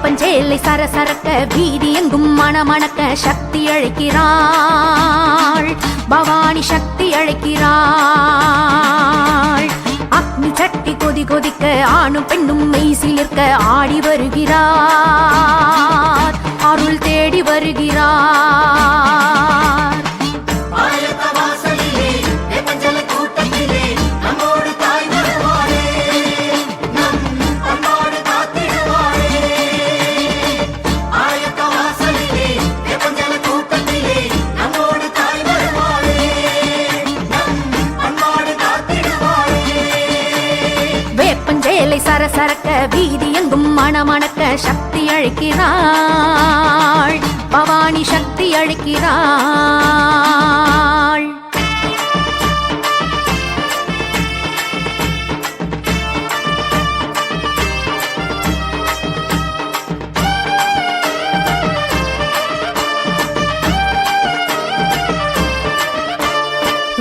வேப்பஞ்சேலை சரசரக்க வீதி எங்கும் மணமணக்க சக்தி அழைக்கிறாள், பவானி சக்தி அழைக்கிறாள். அக்னி சட்டி கொதி கொதிக்க ஆணும் பெண்ணும் மெய் சிலிர்க்க ஆடி வருகிறார், அருள் தேடி வருகிறார். சரசரக்க வீதி எங்கும் மணமணக்க சக்தி அழைக்கிறாள், பவானி சக்தி அழைக்கிறாள்.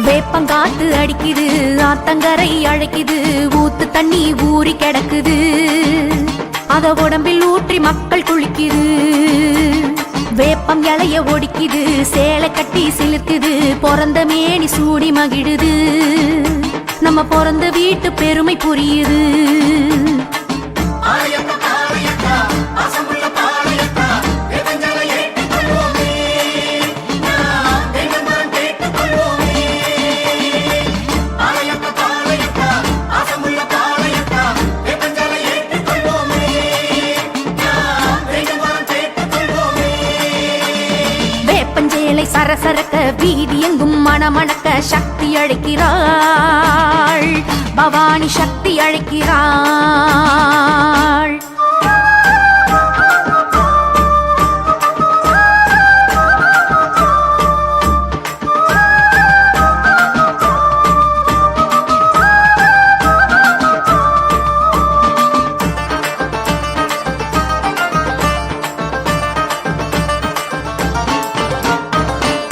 வேப்பங்காத்து அடிக்குது, ஆத்தங்கரை அழைக்குது, ஊத்து தண்ணி ஊறி கிடக்குது, அத உடம்பில் ஊற்றி மக்கள் குளிக்குது. வேப்பம் இலைய ஒடிக்குது, சேலை கட்டி சிலிர்க்குது, பிறந்த மேனி சூடி மகிழுது, நம்ம பிறந்த வீட்டு பெருமை புரியுது. சரசரக்க வீதி எங்கும் மணமணக்க சக்தி அழைக்கிறாள், பவானி சக்தி அழைக்கிறாள்.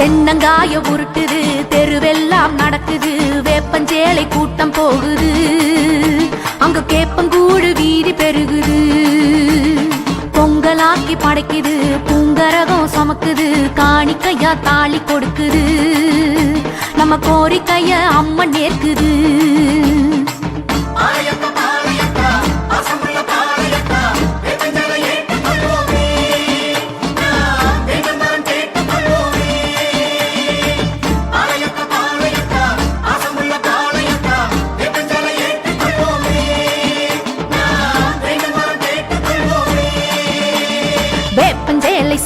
தென்னங்காய உருட்டுது, தெருவெல்லாம் நடக்குது, வேப்பஞ்சேலை கூட்டம் போகுது, அங்க கேப்பங்கூடு வீதி பெருகுது. பொங்கலாக்கி படைக்குது, பூங்கரகம் சமக்குது, காணிக்கையா தாலி கொடுக்குது, நம்ம கோரிக்கைய அம்மன் ஏற்குது.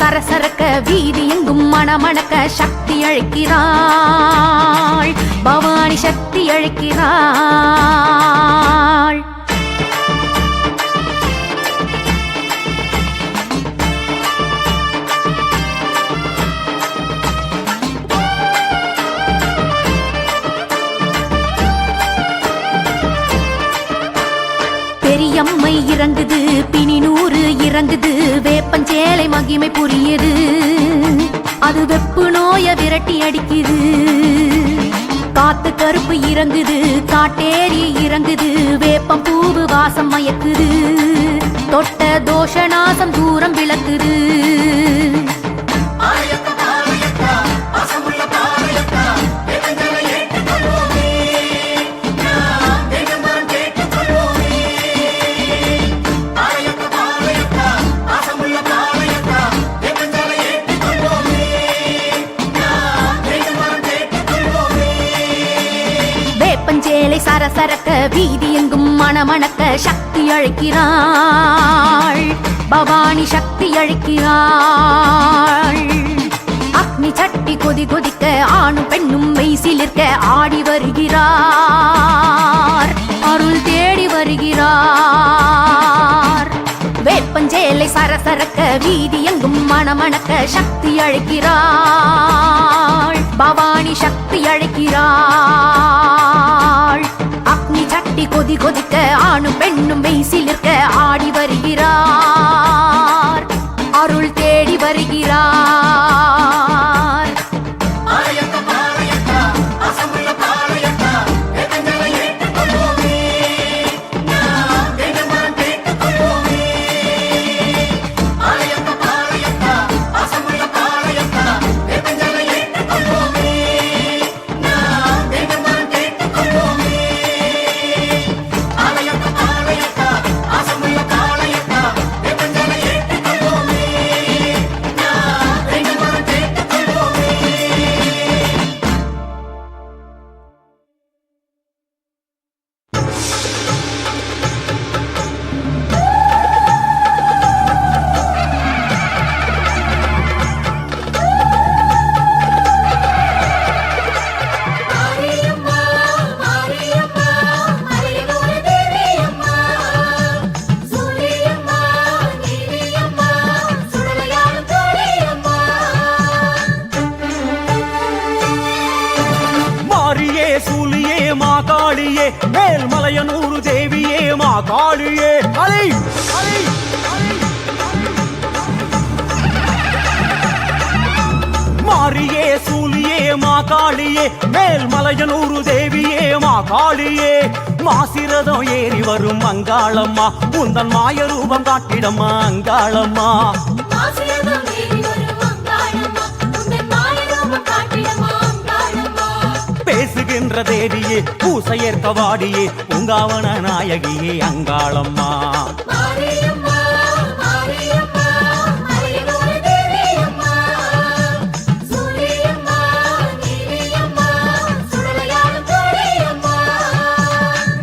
சரசரக்க வீதி எங்கும் மணமணக்க சக்தி அழைக்கிறாள், பவானி சக்தி அழைக்கிறாள். பெரியம்மை இறங்குது, பிணிநூறு இறங்குது, வேப்பஞ்சேலை மகிமை புரியுது, அது வெப்பு நோய விரட்டி அடிக்குது. காத்து கருப்பு இறங்குது, காட்டேரி இறங்குது, வேப்பம் பூவு வாசம் மயக்குது, தொட்ட தோஷநாசம் தூரம் விளக்குது. சரசரக்க வீதி எங்கும் மணமணக்க சக்தி அழைக்கிறாள், பவானி சக்தி அழைக்கிறாள். அக்னி சட்டி கொதி கொதிக்க ஆணும் பெண்ணும் மெய் சிலிர்க்க ஆடி வருகிறார், அருள் தேடி வருகிறார். வேப்பஞ்சேலை சரசரக்க வீதி எங்கும் மணமணக்க சக்தி அழைக்கிறாள், பவானி சக்தி அழைக்கிறாள். அக்னி சட்டி கொதி கொதிக்க ஆணும் பெண்ணும் மெய் சிலிர்க்க ஆடி வருகிறார், அருள் தேடி வருகிறார். மாறியே அலை அலை மாறியே சூலியே மாகாளியே மேல்மலையனூரு தேவியே மாகாளியே மாசிரதம் ஏறி வரும் அங்காளம்மா உந்தன் மாய ரூபம் காட்டிடம்மா அங்காளம்மா பேசுகின்ற தேவியே பூசையேற்க வாடியே பூங்காவன நாயகியே அங்காளம்மா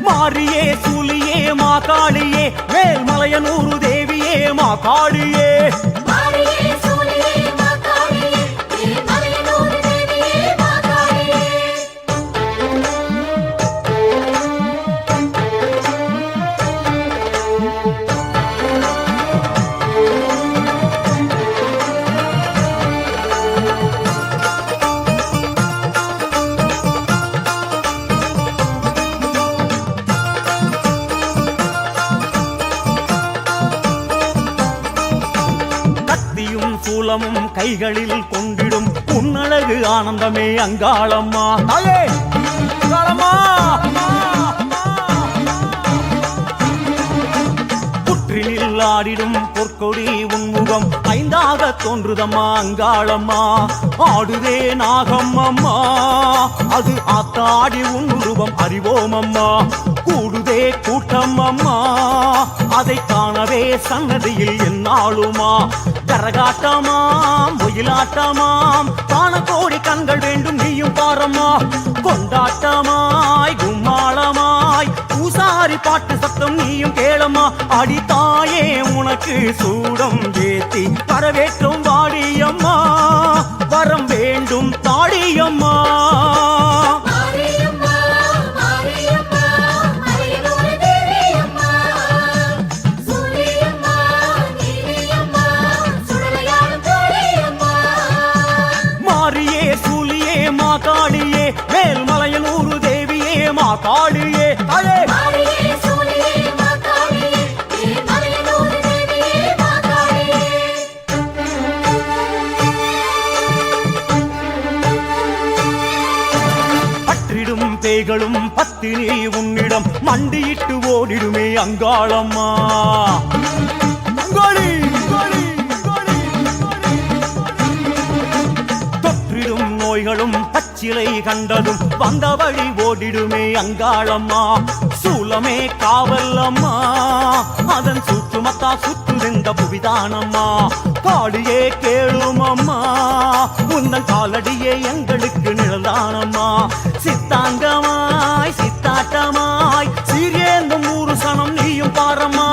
மாரியே சூலியே மாகாளியே மேல்மலையனூரு தேவியே மாகாளியே சூலமும் கைகளில் கொண்டிடும் உன்னழகு ஆனந்தமே அங்காளம்மா தாயே அங்காளம்மா புற்றினில் ஆடிடும் பொற்கொடி உன்முகம் ஐந்தாக தோன்றுதம்மா அங்காளம்மா ஆடுதே நாகம் அம்மா அது ஆத்தாடி உன் உருவம் அறிவோம் அம்மா கூடுதே கூட்டம் அம்மா அதை காணவே சன்னதியில் என்னாலுமா கரகாட்டமாம் ஒயிலாட்டமாம் காண கோடி கண்கள் வேண்டும் நீயும் பாரம்மா கொண்டாட்டமாய் கும்மாளமாய் பூசாரி பாட்டு சத்தம் நீயும் கேளம்மா அடித்தாயே உனக்கு சூடம் ஏத்தி வரவேற்றும் வாடியம்மா வரம் வேண்டும் தாடியம்மா மாகாளியே மேல்மலையனூரு தேவியே மாகாளியே தாயே பற்றிடும் பேய்களும் பத்தினி உன்னிடம் மண்டியிட்டு ஓடிடுமே அங்காளம்மா அங்காளி தொற்றிடும் நோய்களும் பச்சிலை கண்டதும் வந்த வழி ஓடிடுமே அங்காளம்மா சூலமே காவல்லம்மா அதன் சுற்றுமத்தா சுற்றுகின்ற புவிதானம்மா காளியே கேளும் அம்மா உந்தன் காலடியே எங்களுக்கு நிழல்தானம்மா சித்தாங்கமாய் சித்தாட்டமாய் சீரியேந்தும் ஊரு சனம் நீயும் பாரம்மா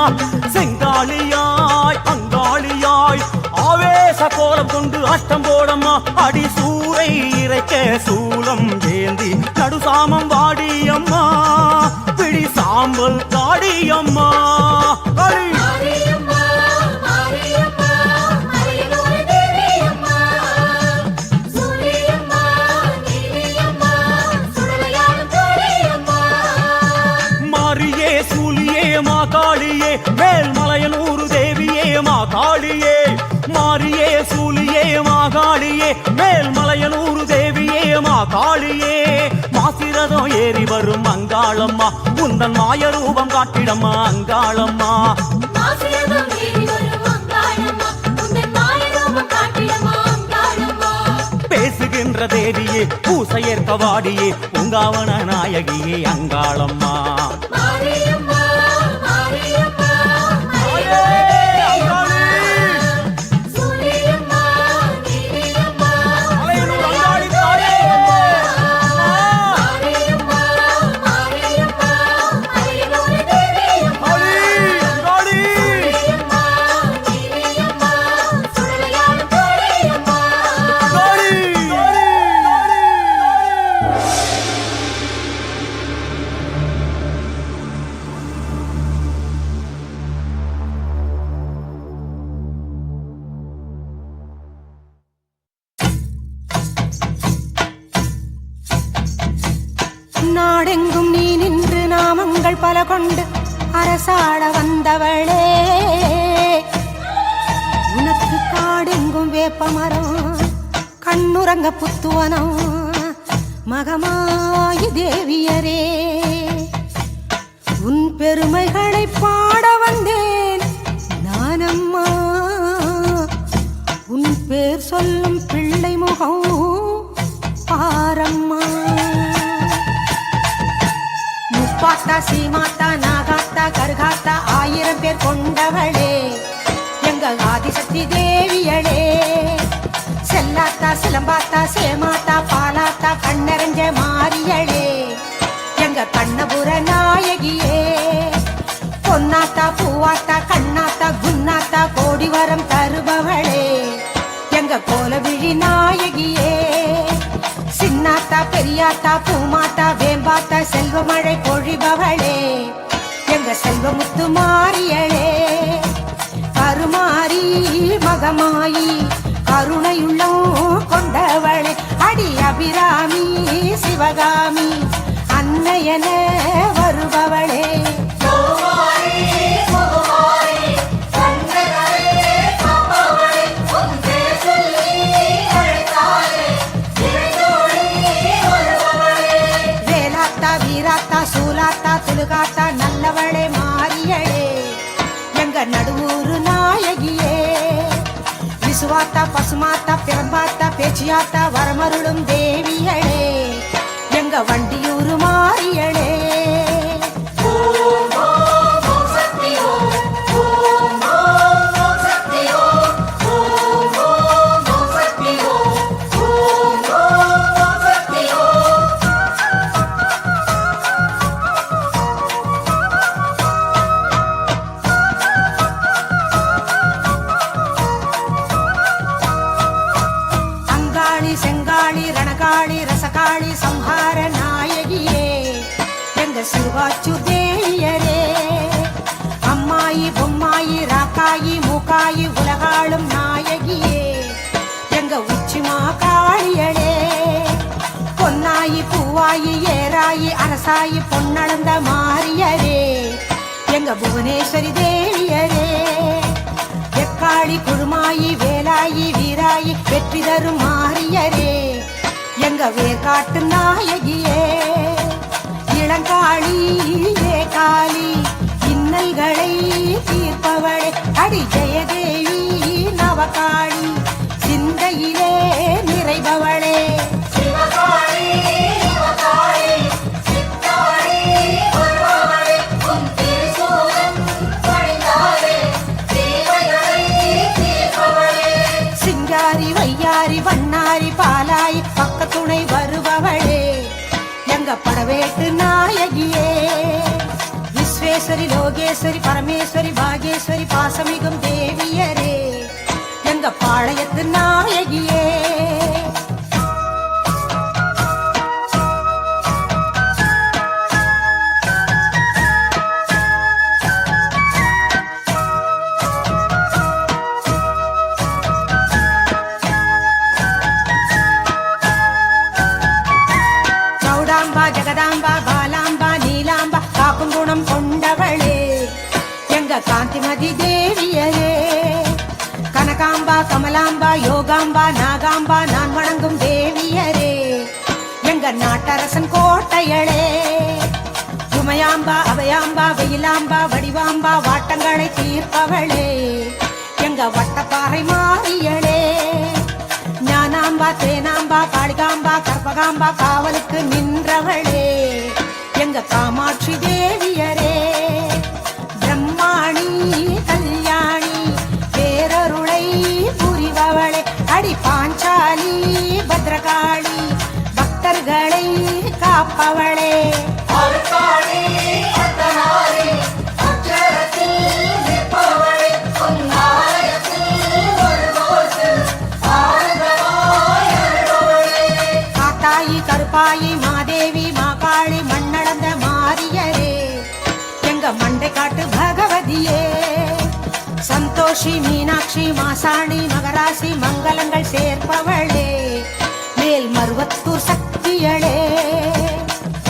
செங்காளியாய் அங்காளியாய் ஆவேச கோலம் கொண்டு அஷ்டம் போடம்மா அடி சூரை இறைக்க சூலம் ஏந்தி நடுசாமம் வாடியம்மா பிடி சாம்பல் காடியம்மா மாரியே சூலியே மாகாளியே மேல்மலையனூரு தேவியே மாகாளியே மாரியே சூலியே மாகாளியே மேல்மலையனூரு தேவியே மாகாளியே மாசிரதம் ஏறி வரும் அங்காளம்மா உந்தன் மாய ரூபம் காட்டிடம்மா அங்காளம்மா பேசுகின்ற தேவியே பூசையேற்க வாடியே பூங்காவன நாயகியே அங்காளம்மா நாடெங்கும் நீ நின்று நாமங்கள் பல கொண்டு அரசாட வந்தவளே உனக்கு காடெங்கும் வேப்பமரம் கண்ணுறங்க புத்துவனம் மகமாயி தேவியரே உன் பெருமைகளை பாட வந்தேன் நானம்மா உன் பேர் சொல்லும் பிள்ளை முகம் பாரம்மா முப்பாத்தா சீமாத்தா நாகாத்தா கருகாத்தா 1000 பேர் கொண்டவளே எங்கள் ஆதிசக்தி தேவியளே செல்லாத்தா சிலம்பாத்தா சேமாத்தா பாலாத்தா கண்ணரஞ்ச மாரியளே எங்க கண்ணபுர நாயகியே பொன்னாத்தா பூவாத்தா கண்ணாத்தா குன்னாத்தா கோடி வரம் தருபவளே எங்க கோலவிழி நாயகியே சின்னாத்தா பெரியாத்தா பூமாத்தா வேம்பாத்தா செல்வமழை பொழிபவளே எங்க செல்வமுத்து மாரியளே கருமாரி மகமாயி கருணையுள்ளம் கொண்டவளே அடி அபிராமி சிவகாமி அன்னையன வருபவளே வேலாத்தா வீராத்தா சூலாத்தா துலுகாத்தா நல்லவளே மாரியளே எங்க நடுவூரு நாயகியே விசுவாத்தா பசுமாத்தா பிறம்பாத்தா பேச்சியாத்தா வரமருளும் தேவியளே எங்க வண்டியூரு மாரியளே செங்காளி ரணகாளி ரசகாளி சம்ஹார நாயகியே எங்க சிறுவாச்சு தேவியரே அம்மாயி பொம்மாயி ராக்காயி மூக்காயி உலகாளும் நாயகியே எங்க உச்சிமா காளியளே பொன்னாயி பூவாயி ஏராயி அரசாயி பொன்னளந்த மாரியரே எங்க புவனேஸ்வரி தேவியரே எக்காளி குழுமாயி வேலாயி வீராயி வெற்றி தரும் மாரியரே எங்க வேர்காட்டு நாயகியே இளங்காளி காளி இன்னல்களை தீர்ப்பவளே அடி ஜெயதேவி நவகாளி சிந்தையிலே நிறைபவளே சிங்காரி வையாரி வண்ணாரி பாலாய் பக்கத்துணை வருபவளே எங்க படவேட்டு நாயகியே விஸ்வேஸ்வரி லோகேஸ்வரி பரமேஸ்வரி பாகேஸ்வரி பாசமிகும் தேவியரே எங்க பாளையத்து நாயகியே ஜகதாம்பா பாலாம்பா நீலாம்பா காக்கும் குணம் கொண்டவளே எங்க காந்திமதி தேவியரே கனகாம்பா கமலாம்பா யோகாம்பா நாகாம்பா நான் வணங்கும் தேவியரே எங்க நாட்டரசன் கோட்டையளே உமையாம்பா அவையாம்பா வெயிலாம்பா வடிவாம்பா வாட்டங்களை தீர்ப்பவளே எங்க வட்டப்பாறை மாரியளே ஞானாம்பா தேனாம்பா காளிகாம்பா கற்பகாம்பா காவலுக்கு நின்றவளே எங்க காமாட்சி தேவியரே பிரம்மாணி கல்யாணி பேரருளை புரிபவளே அடி பாஞ்சாலி பத்ரகாளி பக்தர்களை காப்பவளே கருப்பாயி மாதேவி மாகாளி மண்ணளந்த மாரியரே எங்க மண்டை காட்டு பகவதியே சந்தோஷி மீனாட்சி மாசாணி மகராசி மங்களங்கள் சேர்ப்பவளே மேல் மருவத்தூர் சக்தியளே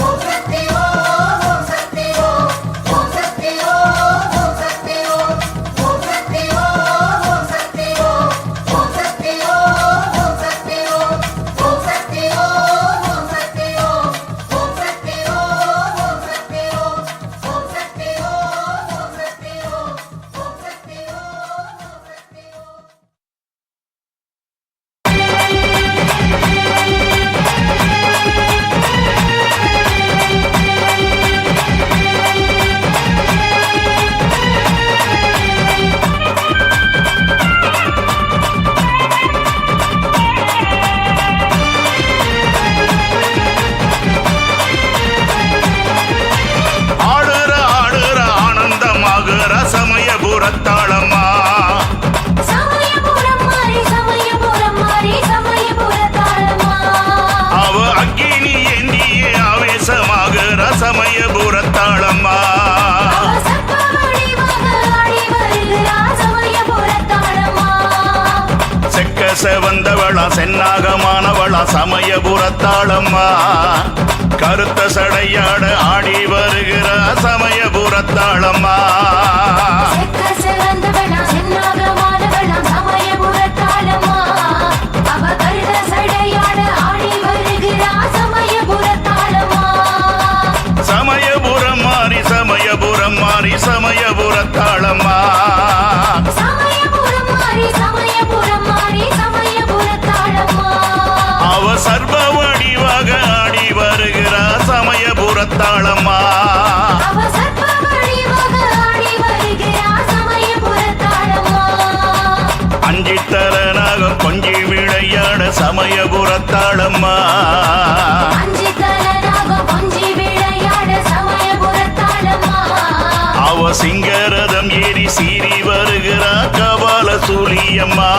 ஓம் சக்தி ஓம் சக்தி ஓம் சக்தி ஓம் வந்தவளா சென்னாகமானவளா சமயபுரத்தாளம்மா கருத்த சடையாட ஆடி வருகிற சமயபுரத்தாளம்மா சமயபுரம் மாறி சமயபுரம் மாறி சமயபுரத்தாளம்மா அவ சர்வ வடிவாக ஆடி வருகிறா சமயபுரத்தாளம்மா அஞ்சித்தலனாக கொஞ்சி விளையாட சமயபுரத்தாளம்மா அவ சிங்கரதம் ஏறி சீறி வருகிறா கபால சூலியம்மா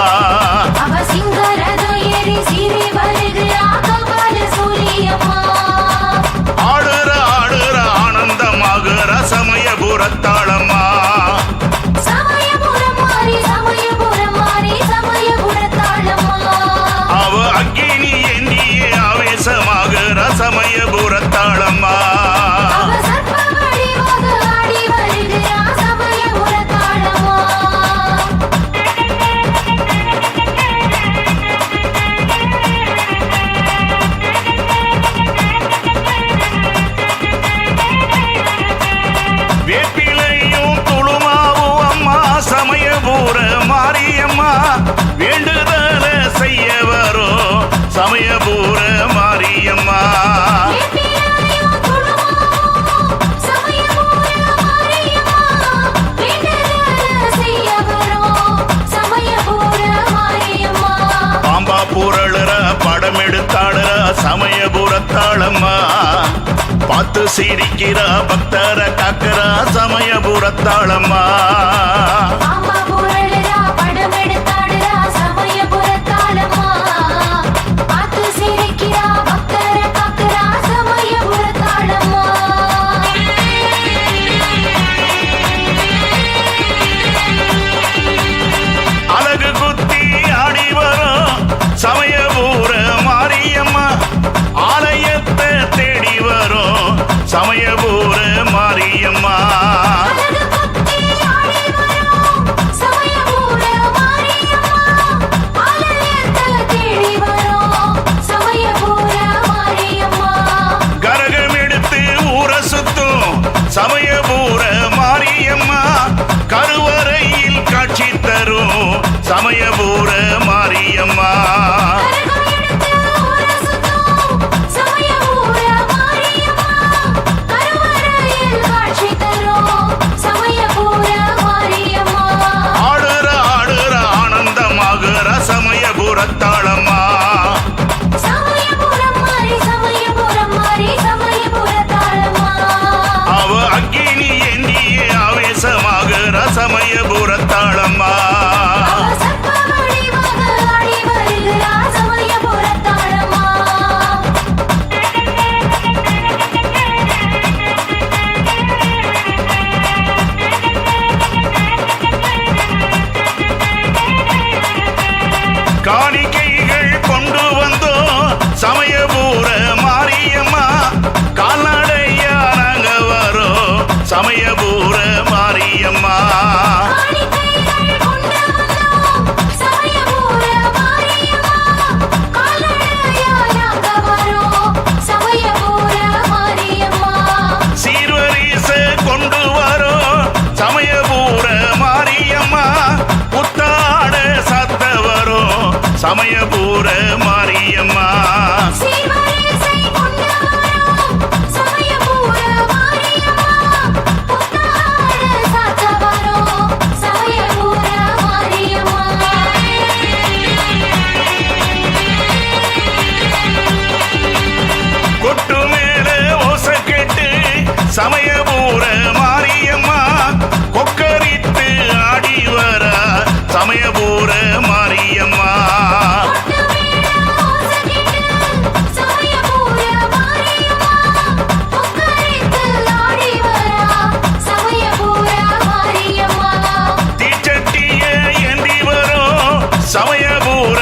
ஆடுற ஆடுற ஆனந்தமாகுற சமயபுரத்தாளம்மா அவ அக்கினி எண்ணியே ஆவேசமாகுற சமயபுரத்தாளம்மா வேப்பிலையும் துளுமாவும் அம்மா சமயபுர மாரியம்மா வேண்டுதல செய்ய வரும் சமயபுர மாரியம்மா பாம்பா புரளுற படம் எடுத்தாளுற சமயபுரத்தாளம்மா பார்த்து சிரிக்கிறா பக்தர காக்கிறா சமயபுரத்தாளம்மா அழகு குத்தி ஆடி வரும் சமயபுர மாரியம்மா ஆலயத்தை தேடி வரும் சமயபுர மாரியம்மா கரகம் எடுத்து ஊர சுத்தும் சமயபுர மாரியம்மா கருவறையில் காட்சி தரும் சமயபுர மாரியம்மா ஆடுற ஆடுற ஆனந்தமாகுற சமயபுரத்தாளம்மா அவ அக்கினி எண்ணியே ஆவேசமாகுற சமயபுரத்தாளம்மா காணிக்கைகள் கொண்டு வந்தோம் சமயபுர மாரியம்மா கால்நடையா நாங்க வரோம் சமயபுர மாரியம்மா சீர்வரிச கொண்டு வரோம் சமயபுர மாரியம்மா புத்தாட சத்த வரும் சமயபுர மாரியம்மா கொட்டு மேல ஓச கேட்டு சமயபுர மாரியம்மா கொக்கரித்து ஆடி வர சமயபுர மாரியம்மா தீச்சட்டிய ஏந்தி வரும் சமயபுர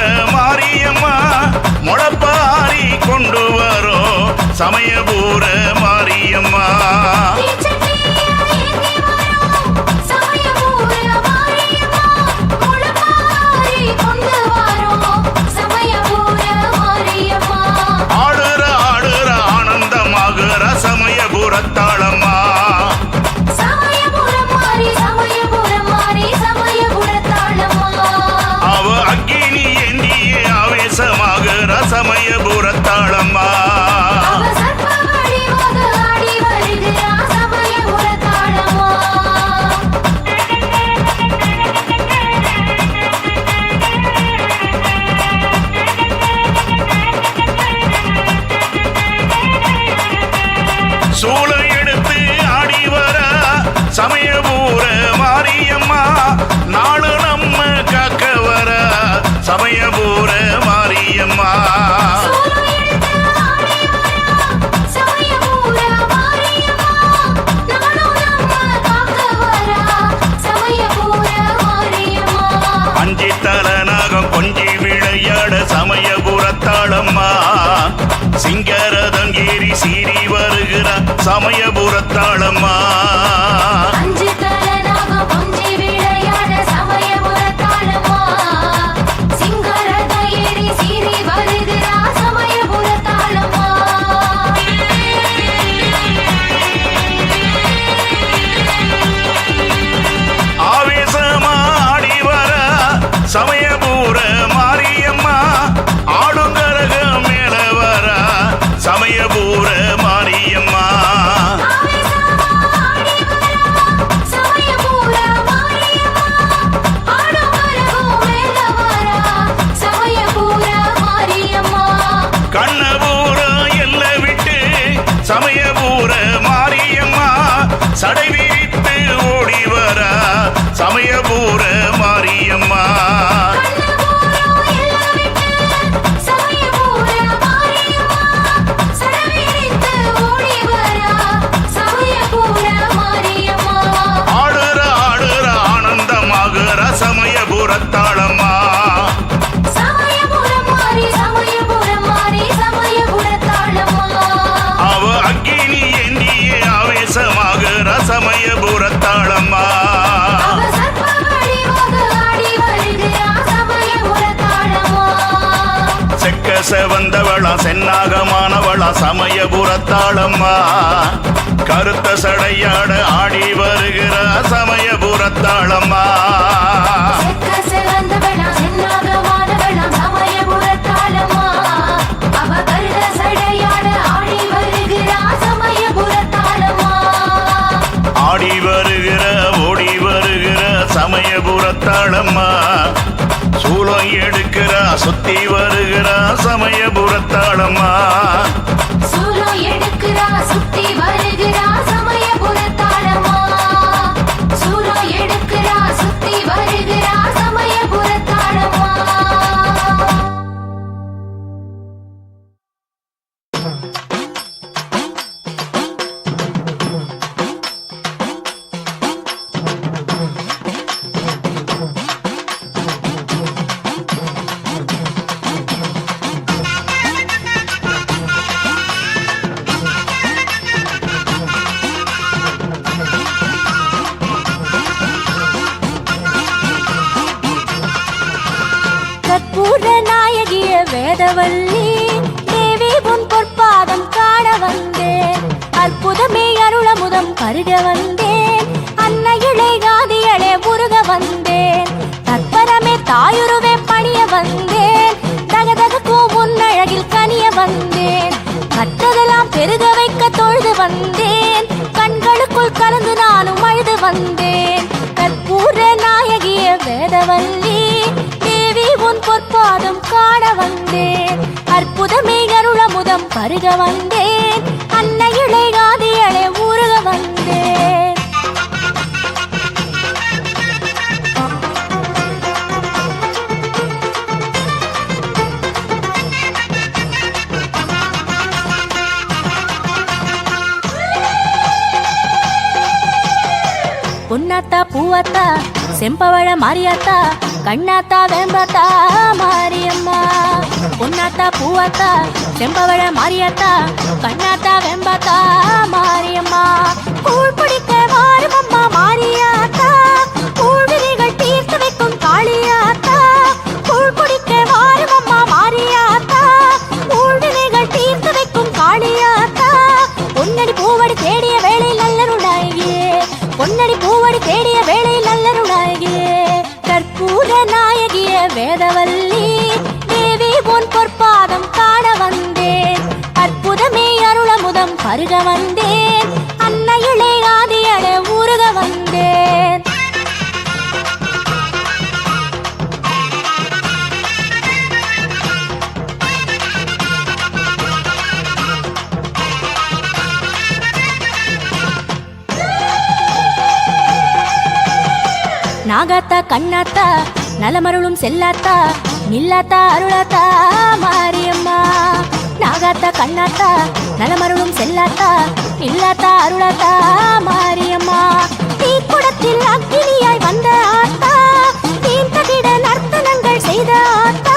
சிங்கரதம் ஏறி சீறி வருகிறார் சமயபுரத்தாளம்மா. சமயபுர மாரியம்மா ஆடுங்கரக மேல வர சமயபுர மாரியம்மா. கண்ணபுர எல்ல விட்டு சமயபுர மாரியம்மா சடை விரித்து ஓடி வர சமயபுர மாரியம்மா. சமயபுரத்தாளம்மா. அவ அக்கினி ஏந்திய ஆவேசமாகிற சமயபுரத்தாளம்மா. செக்க செவந்தவளா சென்னாகமானவளா சமயபுரத்தாளம்மா. கருத்த சடையாட ஆடி வருகிற சமயபுரத்தாளம்மா. ஆடி வருகிற ஓடி வருகிற சமயபுரத்தாளம்மா. சூலம் எடுக்கிற சுத்தி வருகிற சமயபுரத்தாளம்மா. வேதவல்லி தேவி உன் பொற்பாதம் காண வந்தேன். அற்புதமே அருளமுதம் பருக வந்தேன். அன்னையிலே காதியளே முருக வந்தேன். தற்பரமே தாயுருவே பணிய வந்தேன். தகதகக்கும் உன்னழகில் கனிய வந்தேன். கற்றதெல்லாம் பெருக வைக்க தொழுது வந்தேன். கண்களுக்குள் கலந்து நானும் அழுது வந்தேன். கற்பூர நாயகிய வேதவல்லி தேவி உன் பொற்பாதம் காண வந்தேன். அற்புதமே அருளமுதம் பருக வந்தேன். அன்னையிலே காதியளே ஊருக வந்தேன். பொன்னாத்தா பூவாத்தா செம்பவழ மாரியாத்தா கண்ணாத்தா வேம்பாத்தா மாரியம்மா. பொன்னாத்தா பூவாத்தா செம்பவழ மாரியாத்தா கண்ணாத்தா வேம்பாத்தா மாரியம்மா. கூழ் பிடிக்க வாருமம்மா மாரியாத்தா. கூழ் விதிகள் தீர்த்து வைக்கும் காளியாத்தா. கூழ் பிடிக்க வாருமம்மா மாரியாத்தா. கூழ் விதிகள் தீர்த்து வைக்கும் காளியாத்தா. பொன்னடி பூவடி தேடிய வேளையில் நல்லருளாயே. பொன்னடி பூவடி தேடிய வேளையில் நல்லருளாயே. கற்பூர நாயகிய வேதவல்லி தேவி உன் பொற்பாதம் காண வந்தேன். அற்புதமே அருளமுதம் பருக வந்தேன். அன்னையிலே ஆதியள ஊருக வந்தேன். நாகாத்தா கண்ணாத்தா நலமருளும் செல்லாத்தா நில்லாத்தா அருளாத்தா மாரியம்மா. நாகாத்தா கண்ணாத்தா நலமருளும் செல்லாத்தா நில்லாத்தா அருளாத்தா மாரியம்மா. தீக்குடத்தில் அக்கினியாய் வந்த ஆத்தா. தீர்த்தகிட நர்த்தனங்கள் செய்த ஆத்தா.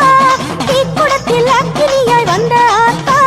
தீக்குடத்தில் அக்கினியாய் வந்த ஆத்தா.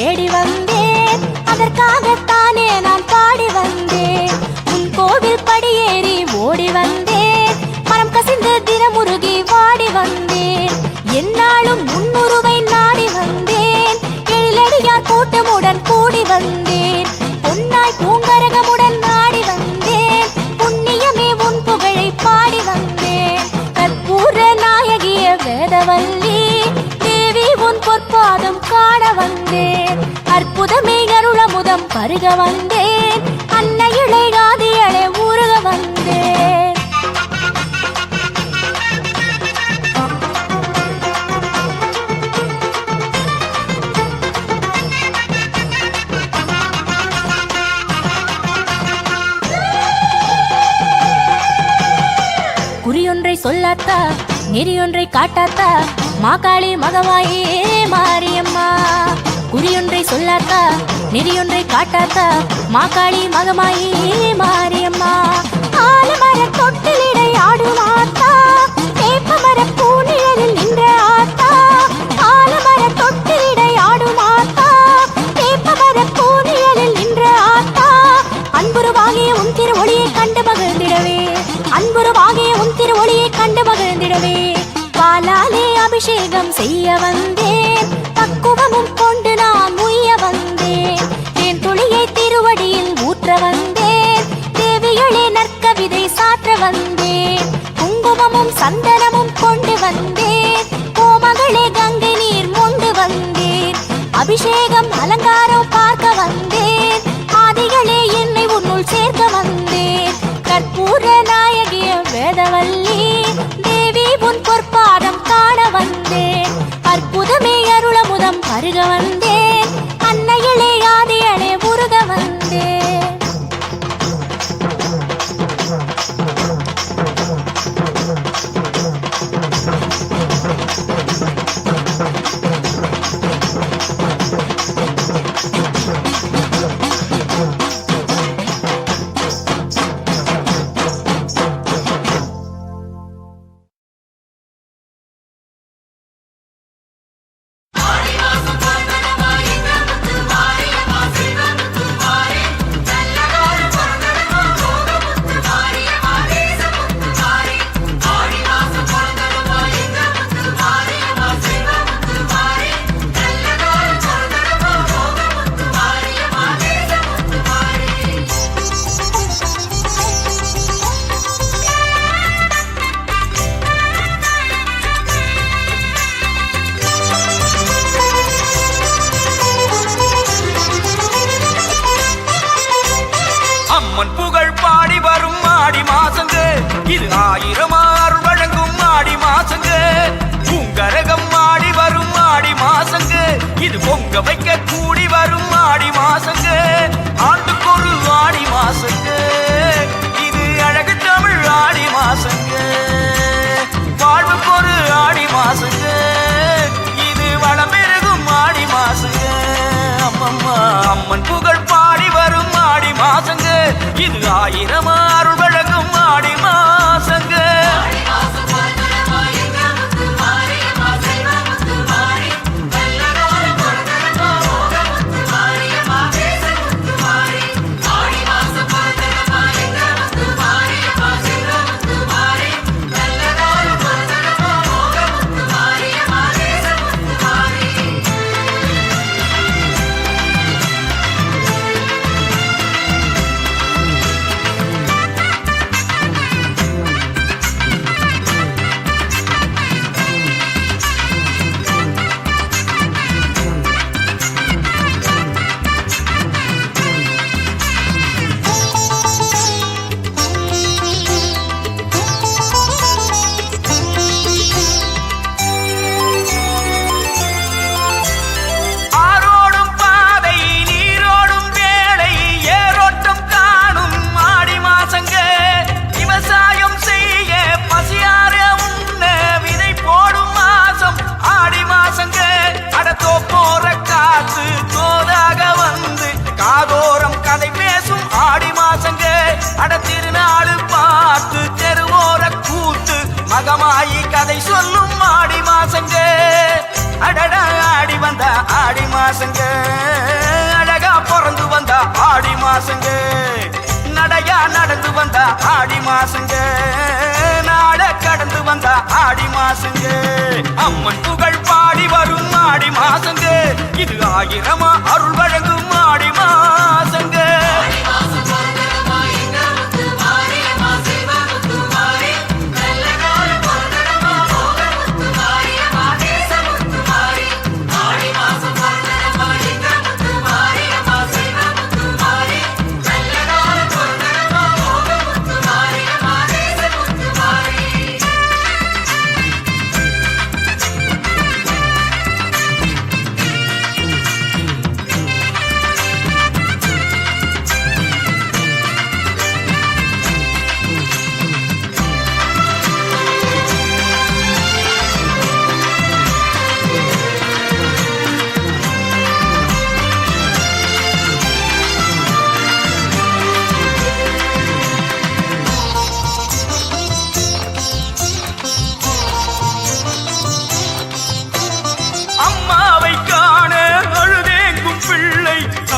தேடி வந்தேன் அதற்காகத்தானே நான் பாடி வந்தேன் உன் கோவில் படியேறி ஓடி வந்தேன் மனம் கசிந்து தினமுருகி வாடி வந்தேன் என்னாலும் முன்னுருவை நாடி வந்தேன் எழிலடியார் கூட்டமுடன் கூடி வந்தேன் பொன்னாய் பூங்கரகமுடன் நாடி வந்தேன் புண்ணியமே உன் புகழை பாடி வந்தேன் கற்பூர நாயகிய வேதவல்லி தேவி உன் பொற்பாதம் காண வந்தேன் அற்புதமே அருளமுதம் பருக வந்தேன் அன்னையிளை ஆதியளை ஊருக வந்தேன் குறியொன்றை சொல்லாத்தா நெறியொன்றை காட்டாத்தா மாகாளி மகவாயே மாரியம்மா குறியொன்றை சொல்லாத்தா நெறியொன்றை காட்டாத்தா மாகாளி மகமாயே மாரியம்மா ஆலமர தொட்டிலிடை ஆடும் ஆத்தா வேப்பமர பூநிழலில் நின்ற ஆத்தா ஆலமர தொட்டிலிடை ஆடும் ஆத்தா வேப்பமர பூநிழலில் நின்ற ஆத்தா அன்புருவாகிய உன் திரு ஒளியை கண்டு மகிழ்ந்திடவே அன்புருவாகிய உன் திரு ஒளியை கண்டு மகிழ்ந்திடவே பாலாலே அபிஷேகம் செய்ய வந்தேன் பக்குவமும் கொண்டு நான் உய்ய வந்தேன் என் துளியை திருவடியில் ஊற்ற வந்தேன் தேவிகளே நற்கவிதை சாற்ற வந்தேன் குங்குமமும் சந்தனமும் கொண்டு வந்தேன் கோமகளே கங்கை நீர் மொண்டு வந்தேன் அபிஷேகம் அலங்காரம் பார்க்க வந்தேன் ஆதிகளே என்னை உன்னுள் சேர்க்க வந்தேன் கற்பூர நாயகிய வேதவல்லி தேவி உன் பொற்பாதம் காண வந்தேன் அற்புதமே அருளமுதம் பருக வந்தேன் அன்னையிலே ஆதியளே உருக வந்தேன் அம்மன் புகழ் பாடி வரும் ஆடி மாசங்க இது 1000 அருள் வழங்கும் ஆடி மாசங்க பூங்கரகம் ஆடி வரும் ஆடி மாசங்க இது பொங்க வைக்க கூடி வரும் ஆடி மாசங்க ஆண்டுக்கொரு ஆடி மாசங்க இது அழகு தமிழ் ஆடி மாசங்க வாழ்வுக்கொரு ஆடி மாசங்க இது வளம் பெருகும் ஆடி மாசங்க அம்மம்மா அம்மன் புகழ் பாடி வரும் ஆடி மாசங்க இது 1000 அருள் வழங்கும் ஆடி மாசங்க மாசங்க நடையா நடந்து வந்தா ஆடி மாசங்க நாட கடந்து வந்தா ஆடி மாசங்க அம்மன் புகழ் பாடி வரும் ஆடி மாசங்க இது ஆயிரமா அருள் வழங்கும் ஆடி மாசங்க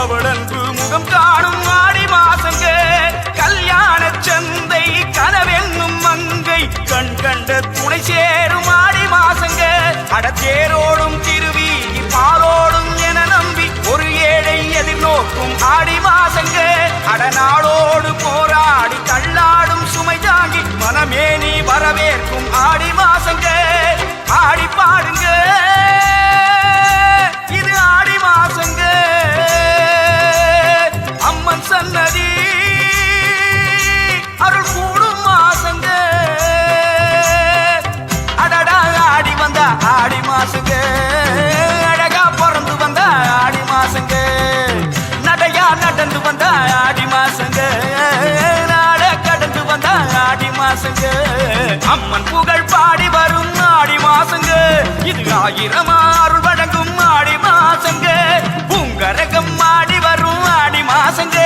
அவளன்பு முகம் காணும் ஆடி மாசங்க கல்யாண சந்தை கனவென்னும் மங்கை கண் கண்ட துணை சேரும் ஆடி மாசங்க அடத்தேரோடும் திருவீதி பாலோடும் என நம்பி ஒரு ஏழை எதிர்நோக்கும் ஆடி மாசங்க அடநாளோடு போராடி தள்ளாடும் சுமை தாங்கி மனமே நீ வரவேற்கும் ஆடி மாசங்க ஆடி பாடுங்க இது ஆடி மாசங்க அம்மன் சன்னதி அருள் கூடும் மாசங்க அடடா ஆடி வந்தா ஆடி மாசங்க அழகா பிறந்து வந்தா ஆடி மாசங்க நடையா நடந்து வந்தா ஆடி மாசங்க நாட கடந்து வந்தா ஆடி மாசங்க அம்மன் புகழ் பாடி வரும் ஆடி மாசங்க இது ஆயிரமா அருள் வழங்கும் ஆடி மாசங்க பூங்கரகம் ஆடி வரும் ஆடி மாசங்க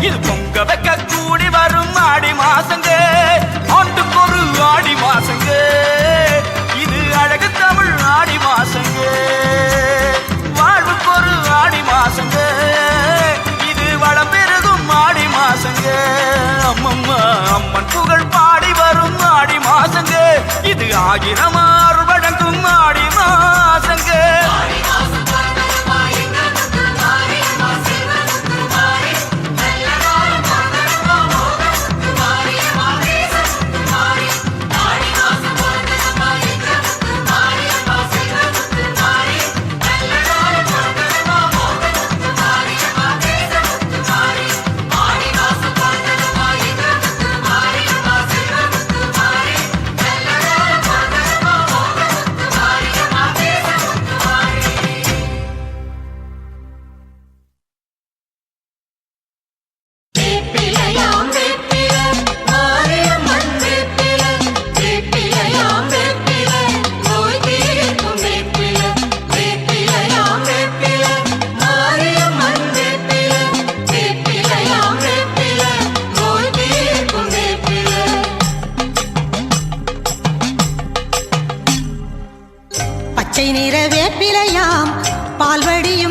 இது பொங்க வைக்க கூடி வரும் ஆடி மாசங்க ஆண்டுக்கொரு ஆடி மாசங்க இது அழகு தமிழ் ஆடி மாசங்க வாழ்வுக்கொரு ஆடி மாசங்க இது வளம் பெருகும் ஆடி மாசங்க அம்மம்மா அம்மன் புகழ் பாடி வரும் ஆடி மாசங்க இது ஆயிரம் அருள் வழங்கும் ஆடி மாசங்க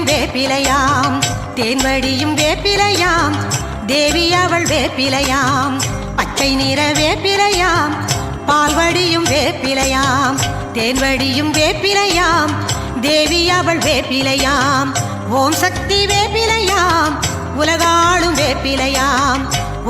வேப்பிலையாம் தேன்வடியும் வேப்பிலையாம் தேவி அவள் வேப்பிலையாம் பச்சை நிற வேப்பிலையாம் பால்வடியும் வேப்பிலையாம் தேன்வடியும் வேப்பிலையாம் தேவி அவள் வேப்பிலையாம் ஓம் சக்தி வேப்பிலையாம் உலகாளும் வேப்பிலையாம்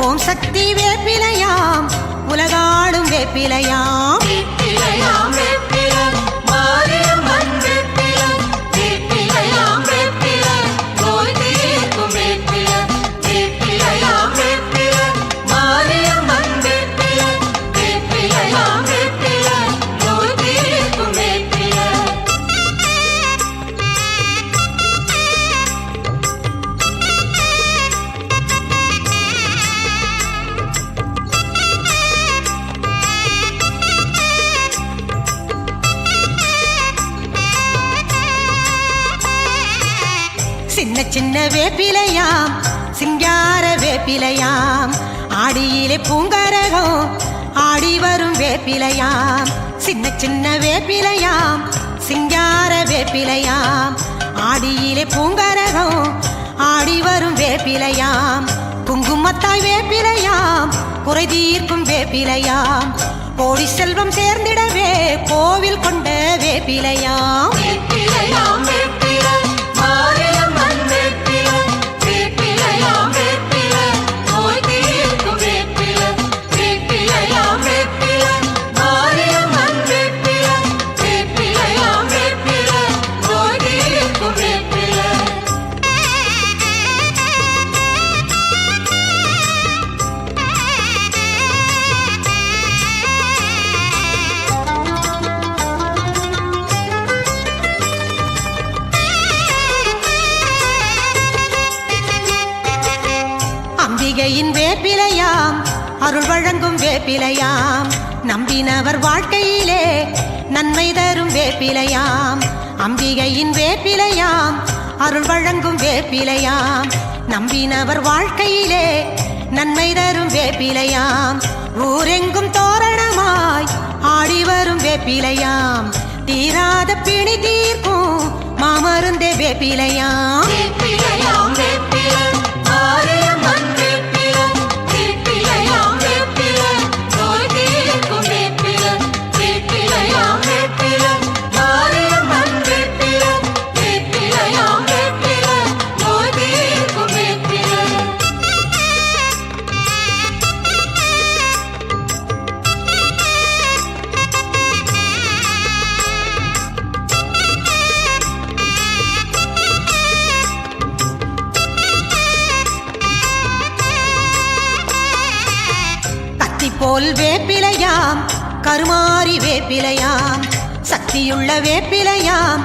ஓம் சக்தி வேப்பிலையாம் உலகாளும் வேப்பிலையாம் வேப்பிலையாம் வேப்பிலை மாரியம்மன் வேப்பிலை வேப்பிலையாம் வேப்பிலை நோய் தீர்க்கும் வேப்பிலை வேப்பிலையாம் வேப்பிலை மாரியம்மன் வேப்பிலை வேப்பிலையாம் வேப்பிலை நோய் தீர்க்கும் வேப்பிலை சின்ன சின்ன வேப்பிலையாம் சிங்கார வேப்பிலையாம் ஆடியிலே பூங்கரகம் ஆடி வரும் வேப்பிலையாம் சின்ன சின்ன வேப்பிலையாம் சிங்கார வேப்பிலையாம் ஆடியிலே பூங்கரகம் ஆடி வரும் வேப்பிலையாம் குங்குமத்தாய் வேப்பிலையாம் குறை தீர்க்கும் வேப்பிலையாம் கோடி செல்வம் சேர்ந்திடவே கோவில் கொண்ட வேப்பிலையாம் அம்பிகையின் வேப்பிலையாம் அருள் வழங்கும் வேப்பிலையாம் நம்பினவர் வாழ்க்கையிலே நன்மை தரும் வேப்பிலையாம் அம்பிகையின் வேப்பிலையாம் அருள் வழங்கும் வேப்பிலையாம் நம்பினவர் வாழ்க்கையிலே நன்மை தரும் வேப்பிலையாம் ஊரெங்கும் தோரணமாய் ஆடி வரும் வேப்பிலையாம் தீராத பிணி தீர்க்கும் மாமருந்தே வேப்பிலையாம் போல் வேப்பிலையாம் கருமாரி வேப்பிலையாம் சக்தியுள்ள வேப்பிலையாம்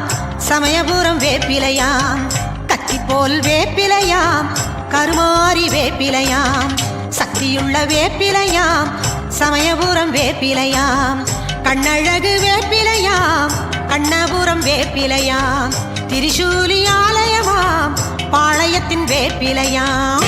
சமயபுரம் வேப்பிலையாம் கத்தி போல் வேப்பிலையாம் கருமாரி வேப்பிலையாம் சக்தியுள்ள வேப்பிலையாம் சமயபுரம் வேப்பிலையாம் கண்ணழகு வேப்பிலையாம் கண்ணபுரம் வேப்பிலையாம் திரிசூலி ஆலயமாம் பாளையத்தின் வேப்பிலையாம்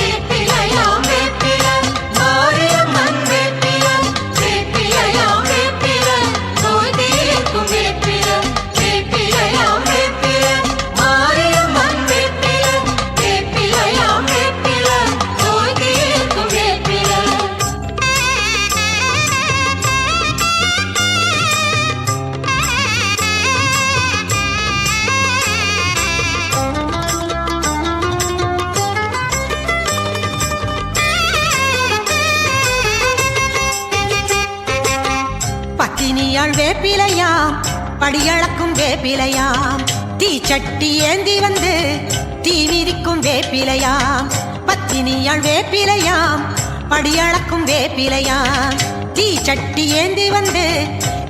பத்தினியாள் வேப்பிலையாம் படியளக்கும் வேப்பிலையாம் தீச்சட்டி ஏந்தி வந்து தீ மிதிக்கும் வேப்பிலையாம் பத்தினியாள் வேப்பிலையாம் படியளக்கும் வேப்பிலையாம் தீச்சட்டி ஏந்தி வந்து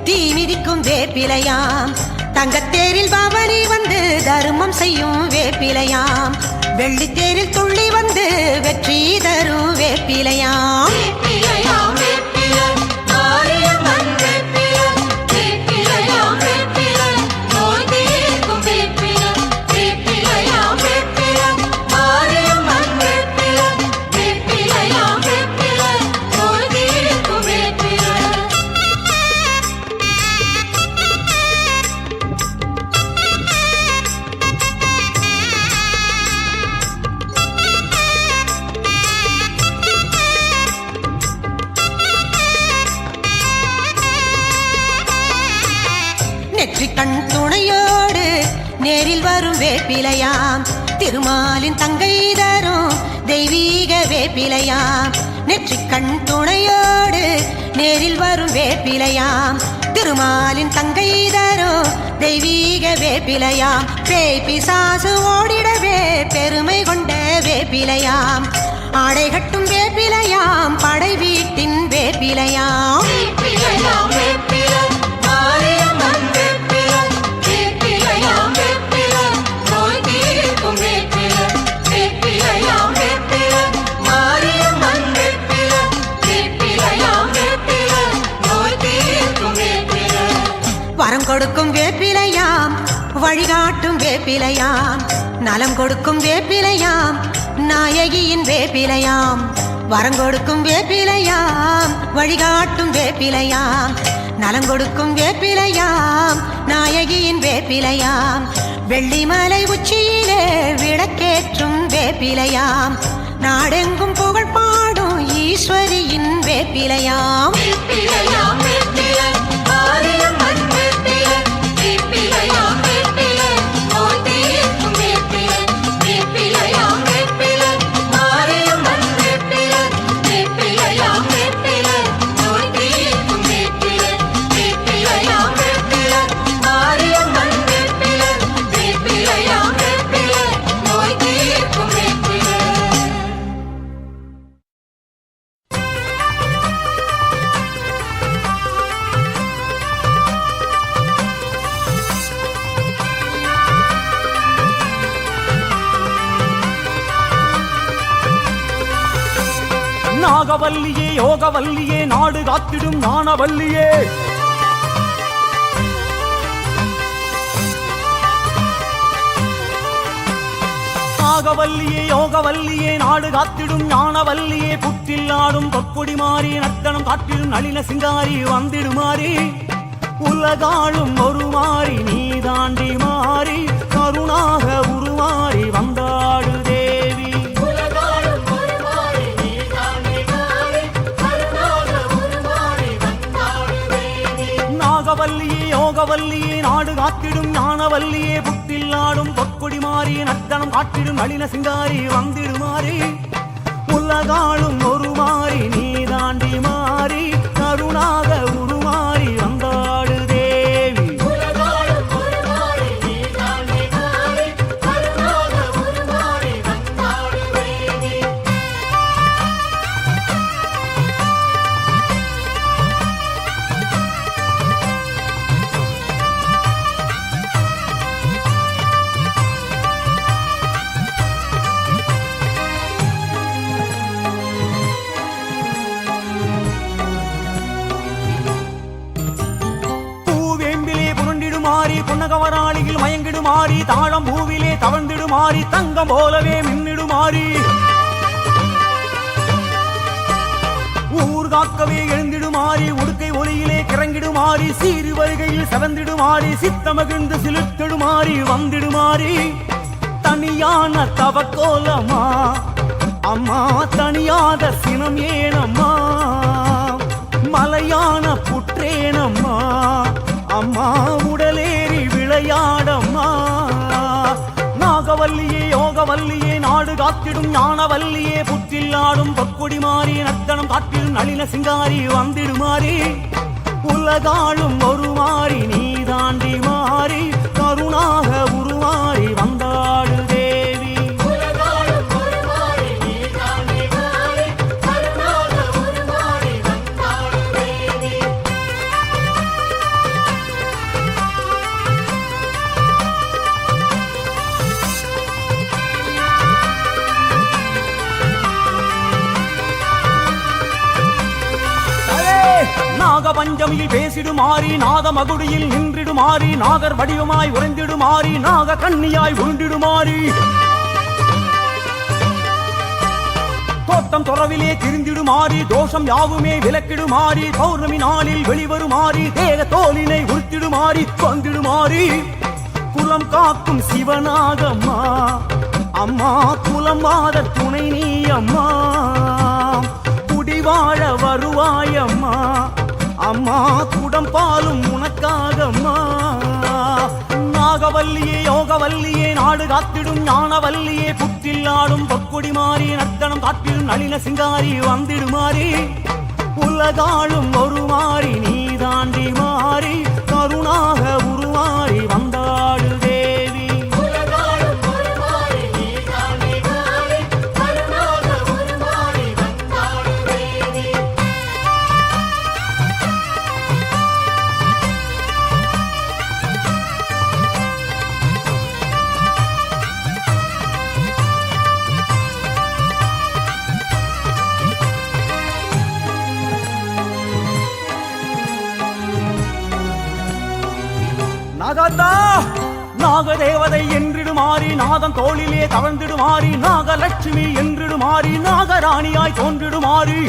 தீ மிதிக்கும் வேப்பிலையாம் தங்கத்தேரில் பவனி வந்து தர்மம் செய்யும் வேப்பிலையாம் வெள்ளித்தேரில் துள்ளி வந்து வெற்றி தரும் வேப்பிலையாம் நெற்றிக்கண் துணையோடு நேரில் வரும் வேப்பிலையாம் திருமாலின் தங்கை தரும் தெய்வீக வேப்பிலையாம் நெற்றிக்கண் துணையோடு நேரில் வரும் வேப்பிலையாம் திருமாலின் தங்கை தரும் தெய்வீக வேப்பிலையாம் பேய் பிசாசு ஓடிடவே பெருமை கொண்ட வேப்பிலையாம் ஆடை கட்டும் வேப்பிலையாம் படை வீட்டின் வேப்பிலையாம் வரம் கொடுக்கும் வேப்பிலையாம் வழிகாட்டும் வேப்பிலையாம் நலம் கொடுக்கும் வேப்பிலையாம் நாயகியின் வேப்பிலையாம் வரம் கொடுக்கும் வேப்பிலையாம் வழிகாட்டும் வேப்பிலையாம் நலம் கொடுக்கும் வேப்பிலையாம் நாயகியின் வேப்பிலையாம் வெள்ளிமலை உச்சியிலே விளக்கேற்றும் வேப்பிலையாம் நாடெங்கும் புகழ் பாடும் ஈஸ்வரியின் வேப்பிலையாம் நாகவல்லியே யோகவல்லியே நாடு காத்திடும் ஞானவல்லியே நாகவல்லியே யோகவல்லியே நாடு காத்திடும் ஞானவல்லியே புற்றில் ஆடும் பொற்கொடி மாறி நர்த்தனம் காட்டிடும் நளின சிங்காரி வந்திடுமாறி உலகாளும் ஒரு மாறி நீ தாண்டி மாறி கருணாக உருமாறி வந்தாடு தேவி நாகவல்லியே யோகவல்லியே நாடு காத்திடும் ஞானவல்லியே புத்தில் ஆடும் பொற்கொடி மாறி நர்த்தனம் காட்டிடும் நளின சிங்காரி வந்திடுமாறி உலகாளும் ஒரு மாறி நீ தாண்டி மாறி கருணாக உருமாறி வந்தாடு தேவி பொன்னகவராளியில் மயங்கிடுமாறி தாழம் பூவிலே தவழ்ந்திடுமாறி தங்கம் போலவே மின்னிடுமாறி ஊர் காக்கவே எழுந்திடுமாறி உடுக்கை ஒளியிலே கிறங்கிடுமாறி சீறு வருகையில் செவந்திடுமாறி சித்தமகிழ்ந்து சிலிர்த்திடுமாறி வந்திடுமாறி தனியான தவக்கோலமா அம்மா தனியாத சினம் ஏனம்மா மலையான புற்றேனம்மா அம்மா உடலேறி விளையாடம்மா நாகவல்லியே யோகவல்லியே நாடு காத்திடும் ஞானவல்லியே புற்றில் ஆடும் பொற்கொடி மாறி நர்த்தனம் காட்டிடும் நளின சிங்காரி வந்திடுமாறி உலகாளும் ஒரு மாறி நீ தாண்டி மாறி கருணாக உருமாறி வந்தாடு தேவி நாகபஞ்சமியில் பேசிடுமாறி நாத மகுடியில் நின்றிடுமாறி நாகர் வடிவமாய் உறைந்திடுமாறி நாக கண்ணியாய் உருண்டிடுமாறி தோட்டம் துறவிலே திரிந்திடுமாறி தோஷம் யாவுமே விலக்கிடுமாறி பௌர்ணமி நாளில் வெளிவருமாறி தேக தோலினை உறுத்திடுமாறி வந்திடுமாறி குலம் காக்கும் சிவனாகம்மா அம்மா குலம் வாத துணை நீ அம்மா குடிவாழ வருவாயம்மா அம்மா குடம் பாலும் உனக்காகம்மா நாகவல்லியே யோகவல்லியே நாடு காத்திடும் ஞானவல்லியே புற்றில் ஆடும் பொற்கொடி மாறி நர்த்தனம் காட்டிடும் நளின சிங்காரி வந்திடுமாறி உலகாளும் ஒரு மாறி நீ தாண்டி மாறி கருணாக உருமாறி வந்தாடு தேவி நாகத்தா நாகதேவதை என்றிடுமாறி நாதம் தோளிலே தவழ்ந்திடுமாறி நாகலட்சுமி என்றிடுமாறி நாகராணியாய் தோன்றிடுமாறி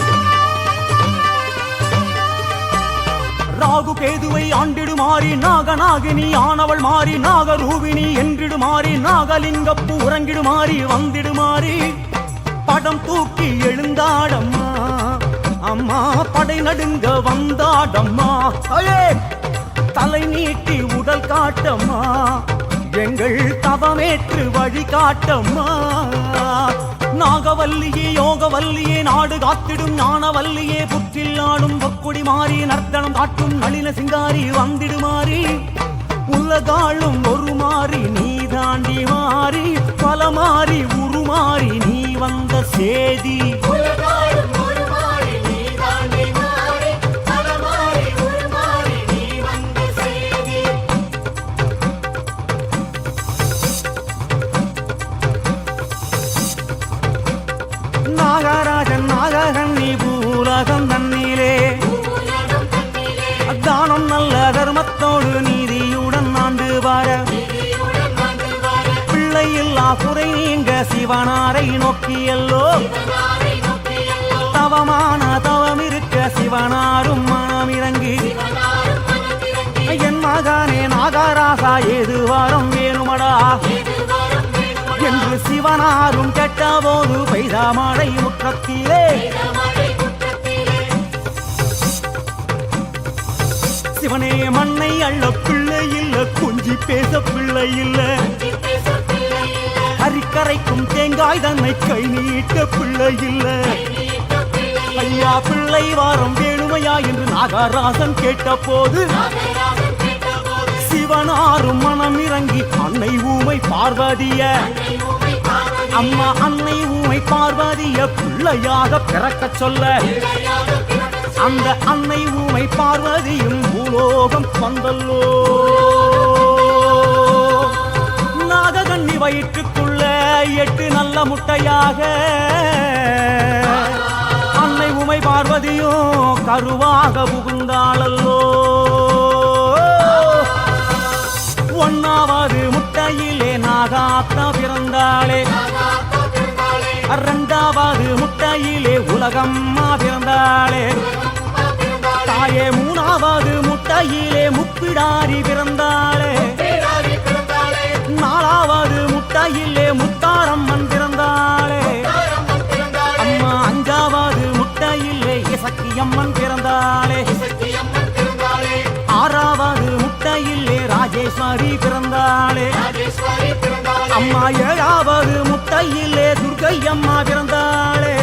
ராகு கேதுவை ஆண்டிடுமாறி நாகநாகினி ஆனவள் மாறி நாகரூபிணி என்றிடுமாறி நாகலிங்கப்பு உறங்கிடுமாறி வந்திடுமாறி படம் தூக்கி எழுந்தாடம்மா அம்மா படை நடுங்க வந்தாடம்மா அயே தலை நீட்டி உடல் காட்டம்மா எங்கள் தவமேற்று வழி காட்டம்மா நாகவல்லியே யோகவல்லியே நாடு காத்திடும் ஞானவல்லியே புற்றில் ஆடும் பொக்குடி மாறி நர்த்தனம் காட்டும் நளின சிங்காரி வந்திடுமாறி உலகாளும் ஒரு மாறி நீ தாண்டி மாறி பல மாறி உருமாறி நீ வந்த சேதி நாகராஜன் நாககண்ணி பூலகம் தன்னிலே தானம் நல்ல தர்மத்தோடு நீதியுடன் ஆண்டு வார பிள்ளை இல்லா குறை நீங்க சிவனாரை நோக்கியல்லோ தவமான தவம் இருக்க சிவனாரும் மனம் இறங்கி என் மகனே நாகராசா ஏது வாரம் வேணுமடா என்று சிவனாரும் கேட்ட போது பெய்த மழை முற்றத்திலே சிவனே மண்ணை அள்ள பிள்ளை இல்ல கொஞ்சி பேச பிள்ளை இல்ல அரிக்கரைக்கும் தேங்காய் தன்னை கை நீட்ட பிள்ளை இல்ல ஐயா பிள்ளை வாரம் வேணுமையா என்று நாகராசன் கேட்ட போது சிவனாரும் மனம் இறங்கி அன்னை ஊமை பார்வதிய அம்மா அன்னை ஊமை பார்வதிய பிள்ளையாக பிறக்க சொல்ல அந்த அன்னை ஊமை பார்வதியும் பூலோகம் வந்தல்லோ நாககண்ணி வயிற்றுக்குள்ள 8 நல்ல முட்டையாக அன்னை ஊமை பார்வதியும் கருவாக புகுந்தாளல்லோ ஒன்னாவது முட்டையிலே நாகாத்தா பிறந்தாளே இரண்டாவது முட்டையிலே உலகம்மா பிறந்தாளே தாயே மூணாவது முட்டையிலே முப்பிடாரி பிறந்தாளே நாலாவது முட்டையிலே முத்தாரம்மன் பிறந்தாளே அம்மா அஞ்சாவது முட்டையிலே இசக்கியம்மன் பிறந்தாளே ஆறாவது முட்டையிலே ராஜேஸ்வரி பிறந்தாளே அம்மா ஏழாவது முட்டையிலே துர்க்கை அம்மா பிறந்தாளே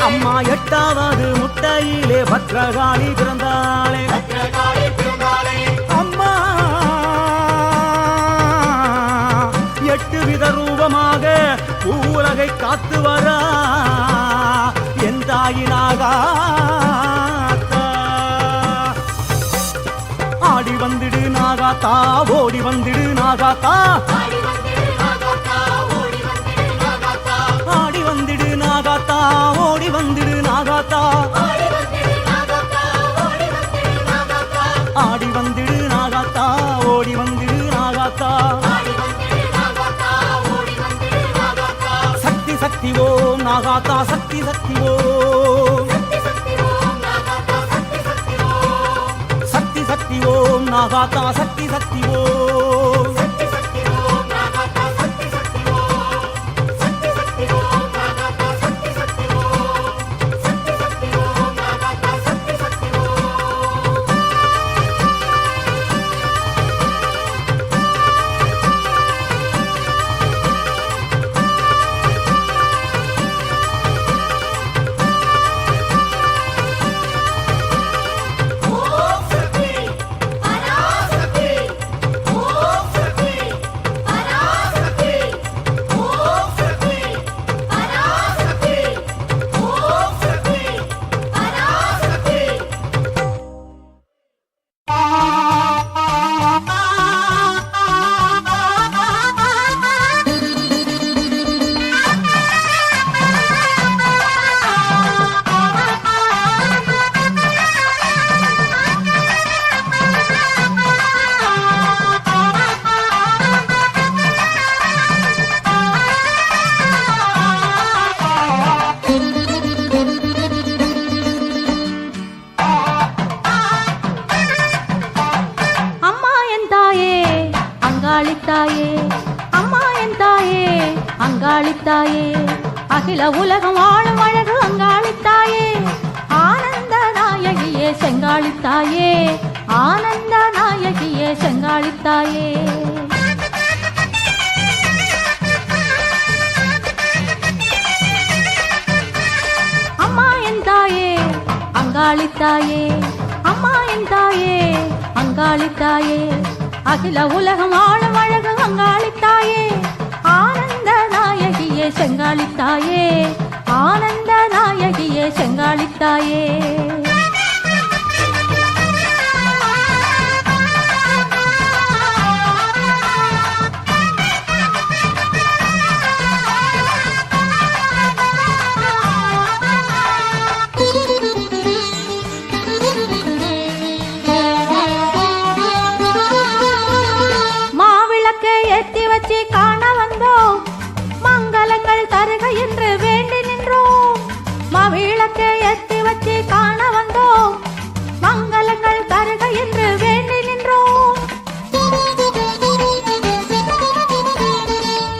அம்மா எட்டாவது முட்டையிலே பத்ரகாளி பிறந்தாளே அம்மா 8 வித ரூபமாக உலகை காத்து வரா என் தாயினாக ஆடி வந்திடு நாகாத்தா ஓடி வந்திடு நாகாத்தா ஆடி வந்திடு நாகாத்தா ஓடி வந்திடு நாகாத்தா ஆடி வந்திடு நாகாத்தா ஓடி வந்திடு நாகாத்தா சக்தி சக்தி ஓம் நாகாத்தா சக்தி சக்தி ஓம் சக்தி சக்தி ஓம் நாகாத்தா சக்தி சக்தி ஓம் அங்காளித்தாயே, அம்மா என் தாயே, அங்காளித்தாயே, அகில உலகம் வாழும் அழகு அங்காளித்தாயே ஆனந்த நாயகியே செங்காளித்தாயே ஆனந்த நாயகியே செங்காளித்தாயே அம்மா என் தாயே அங்காளித்தாயே அம்மா என் தாயே அங்காளித்தாயே அகில உலகம் வாழும் அழகு அங்காளித்தாயே ஆனந்த நாயகியே செங்காளித்தாயே ஆனந்த நாயகியே செங்காளித்தாயே ஏத்தி வச்சு காண வந்தோம் மங்களங்கள் தருக என்று வேண்டி நின்றோம் மாவிளக்கை ஏத்தி வச்சு காண வந்தோம் மங்களங்கள் தருக என்று வேண்டி நின்றோம்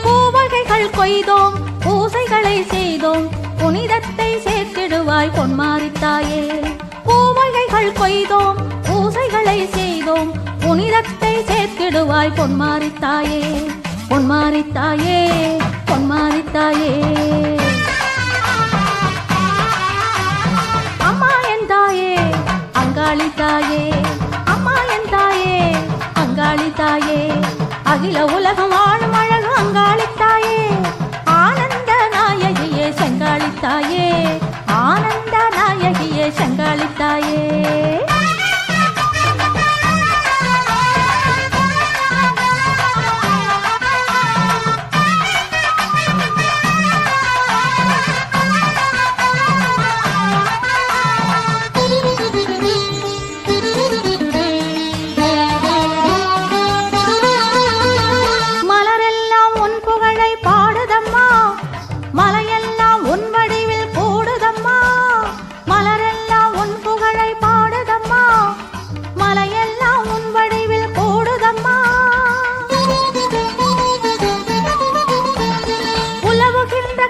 பூவகைகள் கொய்தோம் பூசைகளை செய்தோம் புனிதத்தை சேர்த்திடுவாய் பொன்மாரித்தாயே பூவகைகள் கொய்தோம் பூசைகளை செய்தோம் புனிதத்தை சேர்த்திடுவாய் பொன்மாரித்தாயே பொன்மாரித்தாயே பொன்மாரித்தாயே அம்மா என் தாயே அங்காளித்தாயே அம்மா என் தாயே அங்காளித்தாயே அகில உலகம் வாழும் அழகு அங்காளித்தாயே ஆனந்த நாயகியே செங்காளித்தாயே ஆனந்த நாயகியே செங்காளித்தாயே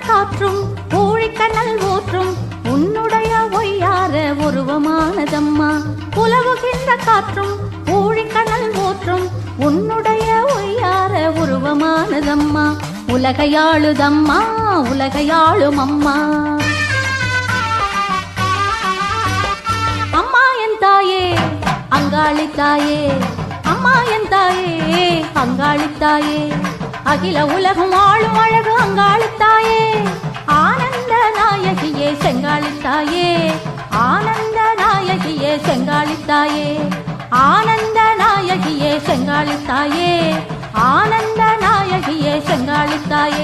காற்றும் ஊழிக்கண்ணல் ஊற்றும் உன்னுடைய ஒய்யார உருவமானதம்மா உலவுகின்ற காற்றும் ஊழிக்கண்ணல் ஊற்றும் உன்னுடைய ஒய்யார உருவமானதம்மா உலகையாளுதம்மா உலகையாளும் அம்மா அம்மா என் தாயே அங்காளித்தாயே அம்மா என் தாயே அங்காளித்தாயே அகில உலகம் வாழும் அழகு அங்காளித்தாயே ஆனந்த நாயகியே செங்காளித்தாயே ஆனந்த நாயகியே செங்காளித்தாயே ஆனந்த நாயகியே செங்காளித்தாயே ஆனந்த நாயகியே செங்காளித்தாயே